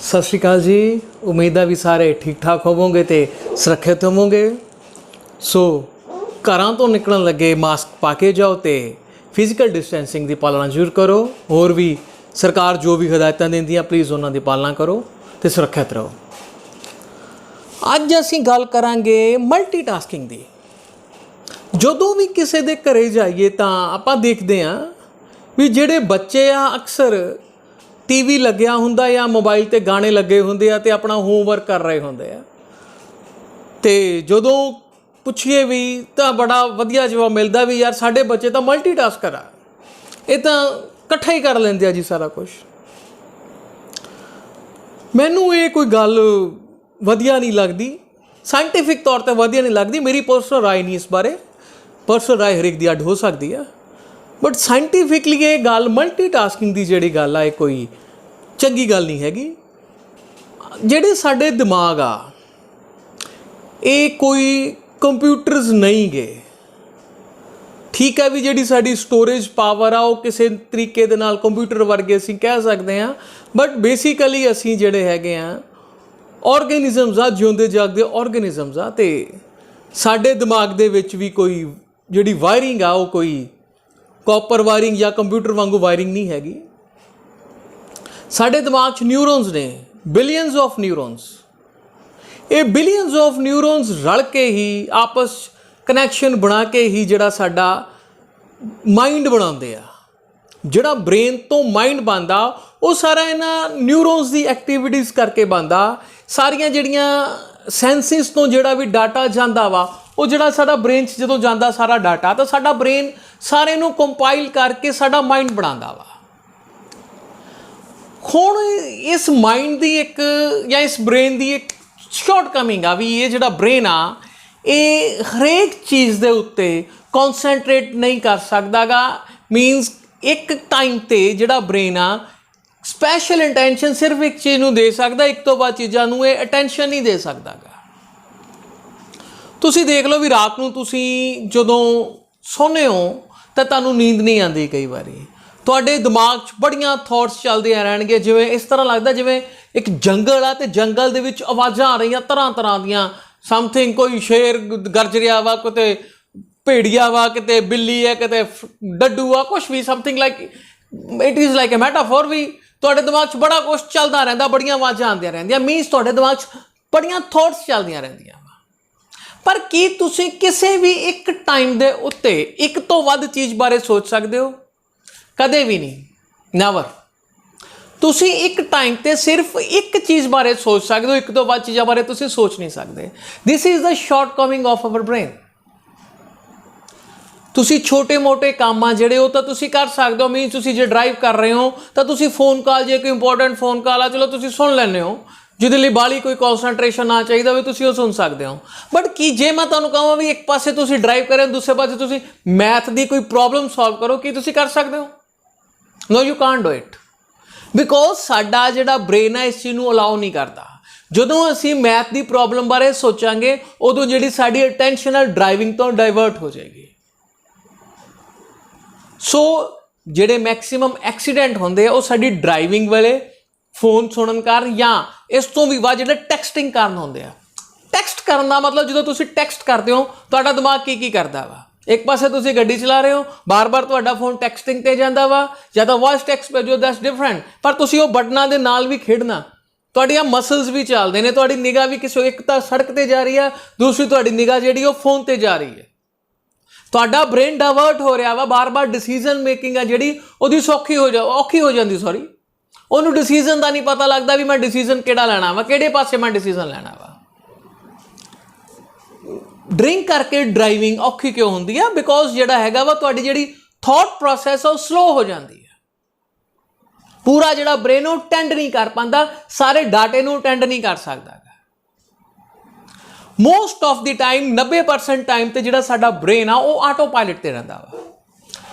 सत श्री अकाल जी। उम्मीद है भी सारे ठीक ठाक होवोगे तो सुरक्षित होवोगे। सो घरों तो निकलन लगे मास्क पा के जाओ तो फिजिकल डिस्टेंसिंग की पालना जरूर करो। होर भी सरकार जो भी हिदायतां देंदी प्लीज़ उन्होंने पालना करो तो सुरक्षित रहो। अज असीं गल करांगे मल्टीटास्किंग की। जदों भी किसी दे घरे जाइए तो आपां देखते हैं भी जिहड़े बच्चे आ अक्सर टीवी लग्या हुंदा या मोबाइल ते गाने लगे हुंदे आ ते अपना होमवर्क कर रहे हुंदे आ ते जदों पुछिए भी तो बड़ा वधिया जवाब मिलता भी यार साडे बच्चे तो मल्टीटास्कर आ, ये तो इकट्ठा ही कर लेंदे आ जी सारा कुछ। मैनू ये कोई गल वधिया नहीं लगती, साइंटिफिक तौर पर वधिया नहीं लगती। मेरी पर्सनल राय नहीं इस बारे, पर्सनल राय हरेक दी अड हो सकती है, बट साइंटिफिकली ये गल मल्टीटास्किंग की जिहड़ी गल है कोई चंगी गल नहीं हैगी। जिहड़े साडे दिमाग आ ये कोई कंप्यूटरस नहीं गए, ठीक है भी जिहड़ी साडी स्टोरेज पावर आ वो किसी तरीके दे नाल कंप्यूटर वर्गे असीं कह सकते हैं, बट बेसिकली असीं जिहड़े हैगे आ ऑर्गेनिजम्स आ, जिउंदे जागदे ऑर्गेनिजम्स आ ते साडे दिमाग दे विच भी कोई जिहड़ी वायरिंग आ वो कोई कॉपर वायरिंग या कंप्यूटर वांगू वायरिंग नहीं हैगी। साडे दिमाग च न्यूरोन्स ने, बिलियंस ऑफ न्यूरोन्स। ये बिलियंस ऑफ न्यूरोन्स रल के ही आपस कनैक्शन बना के ही जिहड़ा साडा माइंड बनाउंदे आ। जिहड़ा ब्रेन तो माइंड बनदा वो सारा इन्हां न्यूरोन्स की एक्टिविटीज़ करके बनदा। सारियां जिहड़ियां सेंसिस तो जिहड़ा भी डाटा जांदा वा वो जिहड़ा साडा ब्रेन च जदों जांदा सारा डाटा तो साडा ब्रेन सारे नूं कंपाइल करके साडा माइंड बनांदा वा। हुण इस माइंड की एक या इस ब्रेन की एक शॉर्ट कमिंग आ भी ये जिहड़ा ब्रेन आ ये हरेक चीज़ के उत्ते कॉन्सनट्रेट नहीं कर सकदा गा। मीनस एक टाइम ते जिहड़ा ब्रेन आ स्पैशल इंटैंशन सिर्फ एक चीज़ नूं दे सकदा, एक तो बाद चीज़ां नूं ये अटैंशन नहीं दे सकदा गा। तुसीं देख लो भी रात नूं तुसीं जदों सोने हो तो तुहानूं नींद नहीं आती, कई बारी तुहाडे दिमाग च बड़ियां थॉट्स चलदियां रहणगीਆਂ, जिवें इस तरह लगदा जिवें एक जंगल आ ते जंगल दे विच आवाज़ां आ रहीआं तरह तरह दियां। समथिंग कोई शेर गरज रिहा वा, किते भेड़िया वा, किते बिल्ली है, किते डड्डू आ, कुछ भी something like it is like a मैटाफोर भी तुहाडे दिमाग च बड़ा कुछ चलदा रहिंदा, बड़ियां आवाज़ां आंदियां रहिंदियां। मीनस तुहाडे दिमाग च बड़ियां थॉट्स चलदियां रहिंदियां। पर की तुसीं किसी भी एक टाइम दे उत्ते एक तो वध चीज़ बारे सोच सकते हो? कदे भी नहीं, नैवर। तुसीं एक टाइम ते सिर्फ एक चीज़ बारे सोच सकते हो, एक तो वध चीज़ों बारे तुसीं सोच नहीं सकते। This is the short coming of our brain. तुसीं छोटे मोटे काम आ जिहड़े हो तो तुसीं कर सकते हो। मीन तुसीं जे ड्राइव कर रहे हो तो तुसीं फोन कॉल, जे कोई इंपॉर्टेंट फोन कॉल आ चलो तुसीं सुन लैंदे हो, जिहदे लई बाहली कोई कॉन्सनट्रेशन ना चाहिए हो तुसीं सुन सकते हो। बट की जे मैं तुहानूं कहां भी एक पासे तुसीं ड्राइव करें दूसरे पासे तुसीं मैथ की कोई प्रॉब्लम सॉल्व करो, की तुसीं कर सकते हो? No you can't do it, because साडा जिहड़ा ब्रेन है इस चीज़ नूं अलाउ नहीं करता। जदों असीं मैथ की प्रॉब्लम बारे सोचांगे उदों जिहड़ी साडी अटैंशन ड्राइविंग तो डाइवर्ट हो जाएगी। सो जिहड़े मैक्सीमम एक्सीडेंट होंदे वो साडी ड्राइविंग वेले फोन सुनन कारण या इस तो भी बाद जिहड़े टैक्सटिंग कारण होंदे आ। टैक्सट करन दा मतलब जदों तुसीं टैक्सट करदे हो तुहाडा दिमाग की करदा वा? एक पासे तुसीं गड्डी चला रहे हो, बार बार तुहाडा फोन टैक्सटिंग ते जांदा वा या तां वॉइस टैक्सट भेजो, दैट्स डिफरेंट। पर तुसीं वो बटनां दे नाल भी खेडना, तुहाडीआं मसल्स भी चलदे ने, तुहाडी निगाह भी किसी एक तां सड़क ते जा रही है, दूसरी तुहाडी निगाह जिहड़ी वो फोन ते जा रही है। तुहाडा ब्रेन डाइवर्ट हो रहा वा, बार बार डिसीजन मेकिंग है जिहड़ी ओहदी औखी हो जाती। सॉरी, उन्होंने डिसीजन का नहीं पता लगता भी मैं डिसीजन किहड़ा लैना वा, किहड़े पासे मैं डिसीजन लैना वा। ड्रिंक करके ड्राइविंग औखी क्यों होंदी है? बिकॉज जिहड़ा हैगा वा तुहाडी जिहड़ी थॉट प्रोसैस है वो स्लो हो जाती है। पूरा जिहड़ा ब्रेन वो अटेंड नहीं कर पाता, सारे डाटे नूं अटेंड नहीं कर सकता। Most of the time 90% time ते जिहड़ा साडा ब्रेन आ वो ऑटो पायलट ते रहिंदा वा।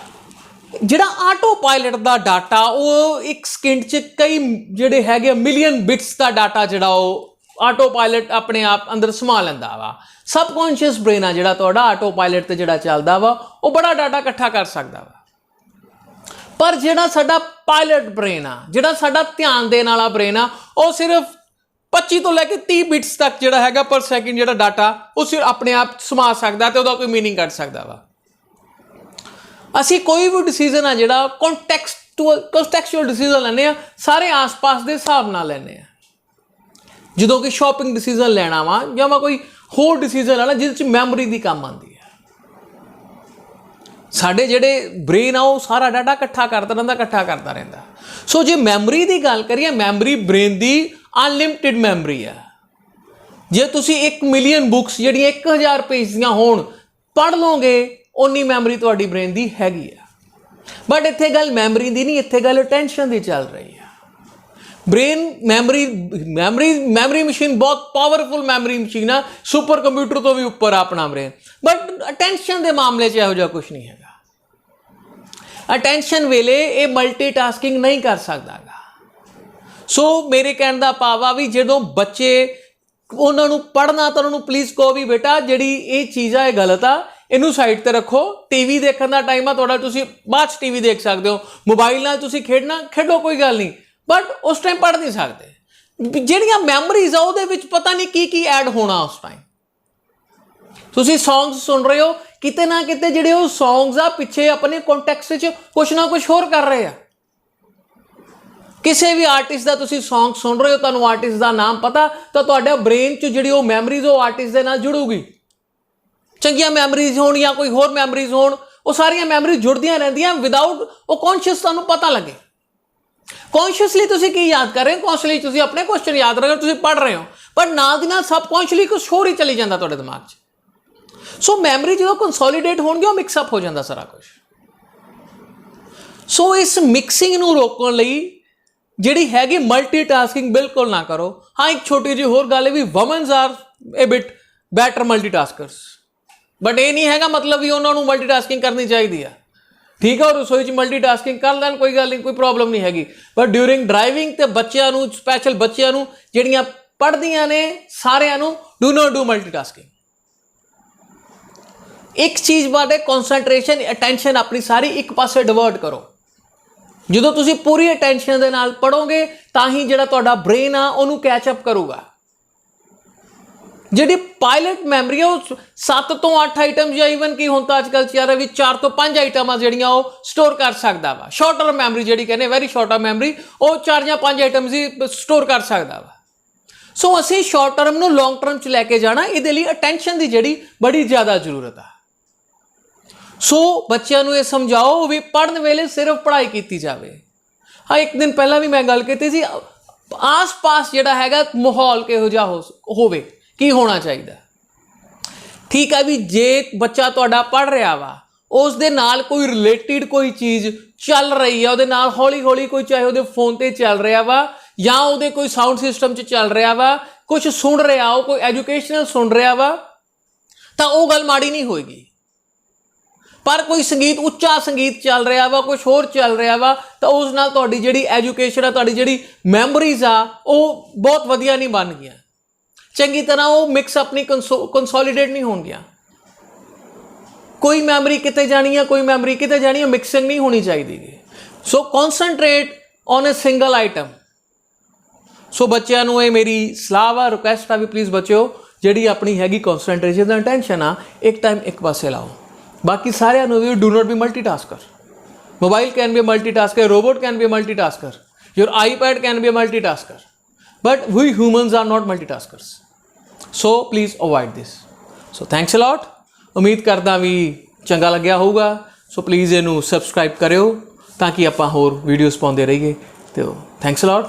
जिहड़ा ऑटो पायलट दा डाटा वो एक सेकंड च कई जिहड़े हैगे मिलियन बिट्स का डाटा जिहड़ा वो ਆਟੋ ਪਾਇਲਟ ਆਪਣੇ ਆਪ ਅੰਦਰ ਸਮਾ ਲੈਂਦਾ ਵਾ। ਸਬਕੌਂਸ਼ੀਅਸ ਬ੍ਰੇਨ ਆ ਜਿਹੜਾ ਤੁਹਾਡਾ ਆਟੋ ਪਾਇਲਟ ਤੇ ਜਿਹੜਾ ਚੱਲਦਾ ਵਾ ਉਹ ਬੜਾ ਡਾਟਾ ਇਕੱਠਾ ਕਰ ਸਕਦਾ ਵਾ। ਪਰ ਜਿਹੜਾ ਸਾਡਾ ਪਾਇਲਟ ਬ੍ਰੇਨ ਆ, ਜਿਹੜਾ ਸਾਡਾ ਧਿਆਨ ਦੇਣ ਵਾਲਾ ਬ੍ਰੇਨ ਆ, ਉਹ ਸਿਰਫ 25 ਤੋਂ ਲੈ ਕੇ 30 ਬਿਟਸ ਤੱਕ ਜਿਹੜਾ ਹੈਗਾ ਪਰ ਸੈਕਿੰਡ ਜਿਹੜਾ ਡਾਟਾ ਉਹ ਸਿਰਫ ਆਪਣੇ ਆਪ ਸਮਾ ਸਕਦਾ ਤੇ ਉਹਦਾ ਕੋਈ ਮੀਨਿੰਗ ਕੱਢ ਸਕਦਾ ਵਾ। ਅਸੀਂ ਕੋਈ ਵੀ ਡਿਸੀਜ਼ਨ ਆ ਜਿਹੜਾ ਕੰਟੈਕਸਚੁਅਲ ਡਿਸੀਜ਼ਨ ਲੈਂਦੇ ਆ, ਸਾਰੇ ਆਸ-ਪਾਸ ਦੇ ਹਿਸਾਬ ਨਾਲ ਲੈਂਦੇ ਆ। ਜਦੋਂ ਕਿ ਸ਼ਾਪਿੰਗ ਡਿਸੀਜ਼ਨ ਲੈਣਾ ਵਾ ਜਾਂ ਮੈਂ ਕੋਈ ਹੋਰ ਡਿਸੀਜ਼ਨ ਲੈਣਾ ਜਿਹਦੇ 'ਚ ਮੈਮਰੀ ਦੀ ਕੰਮ ਆਉਂਦੀ ਹੈ। ਸਾਡੇ ਜਿਹੜੇ ਬ੍ਰੇਨ ਆ ਉਹ ਸਾਰਾ ਡਾਟਾ ਇਕੱਠਾ ਕਰਦਾ ਰਹਿੰਦਾ। ਸੋ ਜੇ ਮੈਮਰੀ ਦੀ ਗੱਲ ਕਰੀਏ, ਮੈਮਰੀ ਬ੍ਰੇਨ ਦੀ ਅਨਲਿਮਿਟਿਡ ਮੈਮਰੀ ਆ। ਜੇ ਤੁਸੀਂ 1 ਮਿਲੀਅਨ ਬੁੱਕਸ ਜਿਹੜੀਆਂ 1000 ਪੇਜ ਦੀਆਂ ਹੋਣ ਪੜ੍ਹ ਲਓਗੇ, ਓਨੀ ਮੈਮਰੀ ਤੁਹਾਡੀ ਬ੍ਰੇਨ ਦੀ ਹੈਗੀ ਆ। ਬਟ ਇੱਥੇ ਗੱਲ ਮੈਮਰੀ ਦੀ ਨਹੀਂ, ਇੱਥੇ ਗੱਲ ਅਟੈਂਸ਼ਨ ਦੀ ਚੱਲ ਰਹੀ ਆ। ਬ੍ਰੇਨ ਮੈਮਰੀ ਮਸ਼ੀਨ ਬਹੁਤ ਪਾਵਰਫੁਲ ਮੈਮਰੀ ਮਸ਼ੀਨ ਆ, ਸੁਪਰ ਕੰਪਿਊਟਰ ਤੋਂ ਵੀ ਉੱਪਰ ਆ ਆਪਣਾ ਬ੍ਰੇਨ। ਬਟ ਅਟੈਂਸ਼ਨ ਦੇ ਮਾਮਲੇ 'ਚ ਇਹੋ ਜਿਹਾ ਕੁਛ ਨਹੀਂ ਹੈਗਾ। ਅਟੈਂਸ਼ਨ ਵੇਲੇ ਇਹ ਮਲਟੀਟਾਸਕਿੰਗ ਨਹੀਂ ਕਰ ਸਕਦਾ ਗਾ। ਸੋ ਮੇਰੇ ਕਹਿਣ ਦਾ ਭਾਵ ਆ ਵੀ ਜਦੋਂ ਬੱਚੇ ਉਹਨਾਂ ਨੂੰ ਪੜ੍ਹਨਾ ਤਾਂ ਉਹਨਾਂ ਨੂੰ ਪਲੀਜ਼ ਕਹੋ ਵੀ ਬੇਟਾ ਜਿਹੜੀ ਇਹ ਚੀਜ਼ ਆ ਇਹ ਗਲਤ ਆ, ਇਹਨੂੰ ਸਾਈਡ ਤੇ ਰੱਖੋ। ਟੀਵੀ ਦੇਖਣ ਦਾ ਟਾਈਮ ਆ ਤੁਹਾਡਾ, ਤੁਸੀਂ ਬਾਅਦ 'ਚ ਟੀਵੀ ਦੇਖ ਸਕਦੇ ਹੋ। ਮੋਬਾਈਲ ਨਾਲ ਤੁਸੀਂ ਖੇਡੋ ਕੋਈ ਗੱਲ ਨਹੀਂ, ਬਟ ਉਸ ਟਾਈਮ ਪੜ੍ਹ ਨਹੀਂ ਸਕਦੇ। ਜਿਹੜੀਆਂ ਮੈਮਰੀਜ਼ ਆ ਉਹਦੇ ਵਿੱਚ ਪਤਾ ਨਹੀਂ ਕੀ ਐਡ ਹੋਣਾ ਉਸ ਟਾਈਮ। ਤੁਸੀਂ ਸੌਂਗਸ ਸੁਣ ਰਹੇ ਹੋ, ਕਿਤੇ ਨਾ ਕਿਤੇ ਜਿਹੜੇ ਉਹ ਸੌਂਗਸ ਆ ਪਿੱਛੇ ਆਪਣੇ ਕੰਟੈਕਸਟ 'ਚ ਕੁਛ ਨਾ ਕੁਛ ਹੋਰ ਕਰ ਰਹੇ ਆ। ਕਿਸੇ ਵੀ ਆਰਟਿਸਟ ਦਾ ਤੁਸੀਂ ਸੌਂਗ ਸੁਣ ਰਹੇ ਹੋ, ਤੁਹਾਨੂੰ ਆਰਟਿਸਟ ਦਾ ਨਾਮ ਪਤਾ, ਤਾਂ ਤੁਹਾਡਾ ਬ੍ਰੇਨ 'ਚ ਜਿਹੜੀ ਉਹ ਮੈਮਰੀਜ਼ ਉਹ ਆਰਟਿਸਟ ਦੇ ਨਾਲ ਜੁੜੂਗੀ। ਚੰਗੀਆਂ ਮੈਮਰੀਜ਼ ਹੋਣ ਜਾਂ ਕੋਈ ਹੋਰ ਮੈਮਰੀਜ਼ ਹੋਣ, ਉਹ ਸਾਰੀਆਂ ਮੈਮਰੀਜ਼ ਜੁੜਦੀਆਂ ਰਹਿੰਦੀਆਂ ਵਿਦਆਊਟ ਉਹ ਕੌਨਸ਼ੀਅਸ ਤੁਹਾਨੂੰ ਪਤਾ ਲੱਗੇ। ਕੌਨਸ਼ੀਅਸਲੀ ਤੁਸੀਂ ਕੀ ਯਾਦ ਕਰ ਰਹੇ ਹੋ, ਕੌਨਸ਼ੀਅਸਲੀ ਤੁਸੀਂ ਆਪਣੇ ਕੁਐਸਚਨ ਯਾਦ ਕਰ ਰਹੇ ਹੋ, ਤੁਸੀਂ ਪੜ੍ਹ ਰਹੇ ਹੋ, ਪਰ ਨਾਲ ਦੀ ਨਾਲ ਸਬਕੌਂਸ਼ੀਅਸਲੀ ਕੁਛ ਹੋਰ ਹੀ ਚਲੀ ਜਾਂਦਾ ਤੁਹਾਡੇ ਦਿਮਾਗ 'ਚ। ਸੋ ਮੈਮਰੀ ਜਦੋਂ ਕੰਸੋਲੀਡੇਟ ਹੋਣਗੇ ਉਹ ਮਿਕਸਅਪ ਹੋ ਜਾਂਦਾ ਸਾਰਾ ਕੁਝ। ਸੋ ਇਸ ਮਿਕਸਿੰਗ ਨੂੰ ਰੋਕਣ ਲਈ ਜਿਹੜੀ ਹੈਗੀ ਮਲਟੀਟਾਸਕਿੰਗ ਬਿਲਕੁਲ ਨਾ ਕਰੋ। ਹਾਂ, ਇੱਕ ਛੋਟੀ ਜਿਹੀ ਹੋਰ ਗੱਲ ਹੈ ਵੀ women are a bit better multitaskers, but ਇਹ ਨਹੀਂ ਹੈਗਾ ਮਤਲਬ ਵੀ ਉਹਨਾਂ ਨੂੰ ਮਲਟੀਟਾਸਕਿੰਗ ਕਰਨੀ ਚਾਹੀਦੀ ਆ। ਠੀਕ ਹੈ, ਉਹ ਰਸੋਈ 'ਚ ਮਲਟੀਟਾਸਕਿੰਗ ਕਰ ਲੈਣ, ਕੋਈ ਗੱਲ ਨਹੀਂ, ਕੋਈ ਪ੍ਰੋਬਲਮ ਨਹੀਂ ਹੈਗੀ। ਬਟ ਡਿਊਰਿੰਗ ਡਰਾਈਵਿੰਗ ਤੇ ਬੱਚਿਆਂ ਨੂੰ, ਸਪੈਸ਼ਲ ਬੱਚਿਆਂ ਨੂੰ ਜਿਹੜੀਆਂ ਪੜ੍ਹਦੀਆਂ ਨੇ, ਸਾਰਿਆਂ ਨੂੰ ਡੂ ਨਾਟ ਡੂ ਮਲਟੀਟਾਸਕਿੰਗ। ਇੱਕ ਚੀਜ਼ ਬਾਰੇ ਕਨਸੈਂਟਰੇਸ਼ਨ, ਅਟੈਂਸ਼ਨ ਆਪਣੀ ਸਾਰੀ ਇੱਕ ਪਾਸੇ ਡਿਵਰਟ ਕਰੋ। ਜਦੋਂ ਤੁਸੀਂ ਪੂਰੀ ਅਟੈਂਸ਼ਨ ਦੇ ਨਾਲ ਪੜ੍ਹੋਗੇ ਤਾਂ ਹੀ ਜਿਹੜਾ ਤੁਹਾਡਾ ਬ੍ਰੇਨ ਆ ਉਹਨੂੰ ਕੈਚਅਪ ਕਰੂਗਾ। ਜਿਹੜੀ ਪਾਇਲਟ ਮੈਮਰੀ ਆ ਉਹ 7 ਤੋਂ 8 ਆਈਟਮ ਜਾਂ ਈਵਨ ਕੀ ਹੁਣ ਤਾਂ ਅੱਜ ਕੱਲ੍ਹ ਚੱਲ ਰਿਹਾ ਵੀ 4 ਤੋਂ 5 ਆਈਟਮਾਂ ਜਿਹੜੀਆਂ ਉਹ ਸਟੋਰ ਕਰ ਸਕਦਾ ਵਾ। ਸ਼ਾਰਟਰ ਮੈਮਰੀ ਜਿਹੜੀ ਕਹਿੰਦੇ ਵੈਰੀ ਸ਼ਾਰਟਰ ਮੈਮਰੀ, ਉਹ 4 ਜਾਂ 5 ਆਈਟਮਸ ਹੀ ਸਟੋਰ ਕਰ ਸਕਦਾ ਵਾ। ਸੋ ਅਸੀਂ ਸ਼ਾਰਟ ਟਰਮ ਨੂੰ ਲੌਂਗ ਟਰਮ 'ਚ ਲੈ ਕੇ ਜਾਣਾ, ਇਹਦੇ ਲਈ ਅਟੈਂਸ਼ਨ ਦੀ ਜਿਹੜੀ ਬੜੀ ਜ਼ਿਆਦਾ ਜ਼ਰੂਰਤ ਆ। ਸੋ ਬੱਚਿਆਂ ਨੂੰ ਇਹ ਸਮਝਾਓ ਵੀ ਪੜ੍ਹਨ ਵੇਲੇ ਸਿਰਫ ਪੜ੍ਹਾਈ ਕੀਤੀ ਜਾਵੇ। ਹਾਂ, ਇੱਕ ਦਿਨ ਪਹਿਲਾਂ ਵੀ ਮੈਂ ਗੱਲ ਕੀਤੀ ਸੀ, ਆਸ-ਪਾਸ ਜਿਹੜਾ ਹੈਗਾ ਮਾਹੌਲ ਕਿਹੋ ਜਿਹਾ ਹੋਵੇ, ਕੀ ਹੋਣਾ ਚਾਹੀਦਾ। ਠੀਕ ਹੈ ਵੀ ਜੇ ਬੱਚਾ ਤੁਹਾਡਾ ਪੜ੍ਹ ਰਿਹਾ ਵਾ, ਉਸ ਦੇ ਨਾਲ ਕੋਈ ਰਿਲੇਟਿਡ ਕੋਈ ਚੀਜ਼ ਚੱਲ ਰਹੀ ਆ, ਉਹਦੇ ਨਾਲ ਹੌਲੀ ਹੌਲੀ ਕੋਈ, ਚਾਹੇ ਉਹਦੇ ਫੋਨ ਤੇ ਚੱਲ ਰਿਹਾ ਵਾ ਜਾਂ ਉਹਦੇ ਕੋਈ ਸਾਊਂਡ ਸਿਸਟਮ 'ਚ ਚੱਲ ਰਿਹਾ ਵਾ, ਕੁਛ ਸੁਣ ਰਿਹਾ, ਉਹ ਕੋਈ ਐਜੂਕੇਸ਼ਨਲ ਸੁਣ ਰਿਹਾ ਵਾ, ਤਾਂ ਉਹ ਗੱਲ ਮਾੜੀ ਨਹੀਂ ਹੋਏਗੀ। ਪਰ ਕੋਈ ਸੰਗੀਤ, ਉੱਚਾ ਸੰਗੀਤ ਚੱਲ ਰਿਹਾ ਵਾ, ਕੁਛ ਹੋਰ ਚੱਲ ਰਿਹਾ ਵਾ, ਤਾਂ ਉਸ ਨਾਲ ਤੁਹਾਡੀ ਜਿਹੜੀ ਐਜੂਕੇਸ਼ਨ ਆ, ਤੁਹਾਡੀ ਜਿਹੜੀ ਮੈਮਰੀਜ਼ ਆ, ਉਹ ਬਹੁਤ ਵਧੀਆ ਨਹੀਂ ਬਣ ਗਈਆਂ, ਚੰਗੀ ਤਰ੍ਹਾਂ ਉਹ ਮਿਕਸ ਆਪਣੀ ਕੰਸੋਲੀਡੇਟ ਨਹੀਂ ਹੋਣਗੀਆਂ। ਕੋਈ ਮੈਮਰੀ ਕਿਤੇ ਜਾਣੀ ਆ, ਕੋਈ ਮੈਮਰੀ ਕਿਤੇ ਜਾਣੀ ਆ, ਮਿਕਸਿੰਗ ਨਹੀਂ ਹੋਣੀ ਚਾਹੀਦੀ। ਸੋ ਕੌਨਸੈਂਟਰੇਟ ਔਨ ਅ ਸਿੰਗਲ ਆਈਟਮ। ਸੋ ਬੱਚਿਆਂ ਨੂੰ ਇਹ ਮੇਰੀ ਸਲਾਹ ਵਾ, ਰਿਕੁਐਸਟ ਆ ਵੀ ਪਲੀਜ਼ ਬੱਚਿਓ ਜਿਹੜੀ ਆਪਣੀ ਹੈਗੀ ਕੌਨਸੈਂਟਰੇਸ਼ਨ ਦਾ ਟੈਂਸ਼ਨ ਆ, ਇੱਕ ਟਾਈਮ ਇੱਕ ਪਾਸੇ ਲਾਓ। ਬਾਕੀ ਸਾਰਿਆਂ ਨੂੰ ਵੀ do not be multitasker. Mobile can be a multitasker, robot can be a multitasker, your iPad can be a multitasker, but we humans are not multitaskers. So please avoid this. So thanks a lot. ਉਮੀਦ ਕਰਦਾ ਵੀ ਚੰਗਾ ਲੱਗਿਆ ਹੋਊਗਾ। So please ਇਹਨੂੰ subscribe ਕਰਿਓ ਤਾਂ ਕਿ ਆਪਾਂ ਹੋਰ ਵੀਡੀਓਜ਼ ਪਾਉਂਦੇ ਰਹੀਏ। ਤੇ ਥੈਂਕਸ ਅ ਲੋਟ।